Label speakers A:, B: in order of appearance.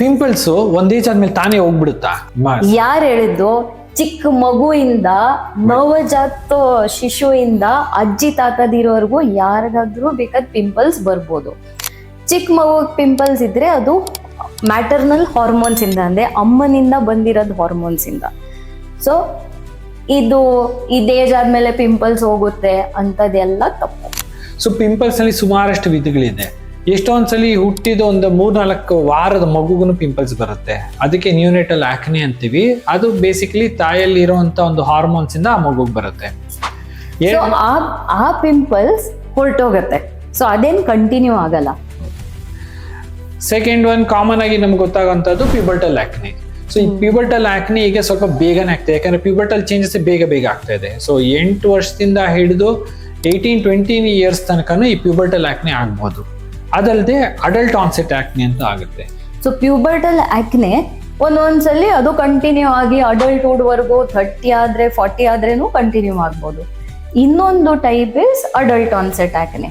A: Pimples ಒಂದ್ age ಆದ್ಮೇಲೆ ತಾನೇ ಹೋಗ್ಬಿಡುತ್ತಾ?
B: ಯಾರು ಹೇಳಿದ್ದು? ಚಿಕ್ಕ ಮಗುವಿಂದ ನವಜಾತ ಶಿಶುವಿಂದ ಅಜ್ಜಿ ತಾತದಿರೋರ್ಗು ಯಾರಿಗಾದ್ರೂ ಬೇಕಾದ ಪಿಂಪಲ್ಸ್ ಬರ್ಬೋದು. ಚಿಕ್ಕ ಮಗು ಪಿಂಪಲ್ಸ್ ಇದ್ರೆ ಅದು ಮ್ಯಾಟರ್ನಲ್ ಹಾರ್ಮೋನ್ಸ್ ಇಂದ, ಅಂದ್ರೆ ಅಮ್ಮನಿಂದ ಬಂದಿರೋದು ಹಾರ್ಮೋನ್ಸ್ ಇಂದ. ಸೊ ಇದು ಏಜ್ ಆದ್ಮೇಲೆ ಪಿಂಪಲ್ಸ್ ಹೋಗುತ್ತೆ ಅಂತದೆಲ್ಲ ತಪ್ಪು.
A: ಸೊ ಪಿಂಪಲ್ಸ್ ಅಲ್ಲಿ ಸುಮಾರಷ್ಟು ವಿಧಗಳಿದೆ. ಎಷ್ಟೊಂದ್ಸಲಿ ಹುಟ್ಟಿದ ಒಂದು 3-4 ವಾರದ ಮಗುಗೂ ಪಿಂಪಲ್ಸ್ ಬರುತ್ತೆ. ಅದಕ್ಕೆ ನ್ಯೂನೇಟಲ್ ಆಕ್ನೆ ಅಂತೀವಿ. ಅದು ಬೇಸಿಕಲಿ ತಾಯಲ್ಲಿ ಇರುವಂತ ಒಂದು ಹಾರ್ಮೋನ್ಸ್ ಇಂದ ಆ ಮಗುಗೆ ಬರುತ್ತೆ.
B: ಸೊ ಆ ಪಿಂಪಲ್ಸ್ ಹೊರಟೋಗತ್ತೆ. ಸೊ ಅದೇನ್ ಕಂಟಿನ್ಯೂ ಆಗಲ್ಲ.
A: ಸೆಕೆಂಡ್ ಒನ್ ಕಾಮನ್ ಆಗಿ ನಮ್ಗೆ ಗೊತ್ತಾಗುವಂಥದ್ದು ಪ್ಯೂಬರ್ಟಲ್ ಆಕ್ನೆ. ಸೊ ಈ ಪ್ಯೂಬರ್ಟಲ್ ಆಕ್ನೆ ಈಗ ಸ್ವಲ್ಪ ಬೇಗನೆ ಆಗ್ತದೆ, ಯಾಕಂದ್ರೆ ಪ್ಯೂಬರ್ಟಲ್ ಚೇಂಜಸ್ ಬೇಗ ಆಗ್ತಾ ಇದೆ. ಸೊ 8 ವರ್ಷದಿಂದ ಹಿಡಿದು 18-20 ಇಯರ್ಸ್ ತನಕನೂ ಈ ಪ್ಯೂಬರ್ಟಲ್ ಆಕ್ನೆ ಆಗ್ಬೋದು. ಅದಲ್ಲದೆ ಅಡಲ್ಟ್ ಆನ್ಸೆಟ್ ಆಕ್ನೆ ಅಂತ ಆಗುತ್ತೆ.
B: ಸೊ ಪ್ಯೂಬರ್ಟಲ್ ಆಕ್ನೆ ಒಂದೊಂದ್ಸಲಿ ಅದು ಕಂಟಿನ್ಯೂ ಆಗಿ ಅಡಲ್ಟ್ಹುಡ್ ವರ್ಗು 30 ಆದ್ರೆ 40 ಆದ್ರೇನು ಕಂಟಿನ್ಯೂ ಆಗ್ಬೋದು. ಇನ್ನೊಂದು ಟೈಪ್ ಇಸ್ ಅಡಲ್ಟ್ ಆನ್ಸೆಟ್ ಆಕ್ನೆ.